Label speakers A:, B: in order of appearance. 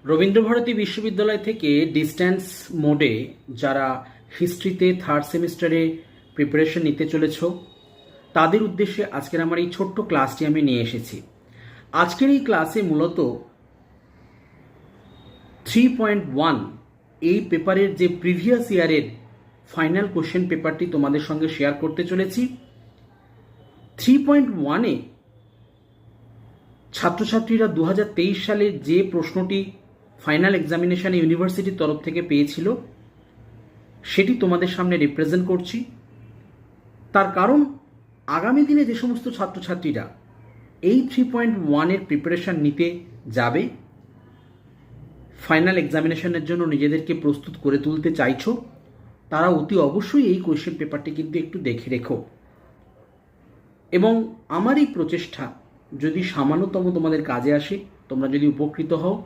A: রবীন্দ্রভারতী বিশ্ববিদ্যালয় থেকে ডিস্ট্যান্স মোডে যারা হিস্ট্রিতে থার্ড সেমিস্টারে প্রিপারেশন নিতে চলেছ তাদের উদ্দেশ্যে আজকের আমার এই ছোট্ট ক্লাসটি আমি নিয়ে এসেছি। আজকের এই ক্লাসে মূলত 3.1 এই পেপারের যে প্রিভিয়াস ইয়ারের ফাইনাল কোশ্চেন পেপারটি তোমাদের সঙ্গে শেয়ার করতে চলেছি। 3.1-এ ছাত্রছাত্রীরা 2023 সালে যে প্রশ্নটি ফাইনাল এক্সামিনেশানে ইউনিভার্সিটির তরফ থেকে পেয়েছিল সেটি তোমাদের সামনে রিপ্রেজেন্ট করছি। তার কারণ আগামী দিনে যে সমস্ত ছাত্রছাত্রীরা এই 3.1-এর প্রিপারেশান নিতে যাবে, ফাইনাল এক্সামিনেশনের জন্য নিজেদেরকে প্রস্তুত করে তুলতে চাইছো, তারা অতি অবশ্যই এই কোয়েশ্চেন পেপারটি কিন্তু একটু দেখে রেখো। এবং আমার এই প্রচেষ্টা যদি সামান্যতম তোমাদের কাজে আসে, তোমরা যদি উপকৃত হও,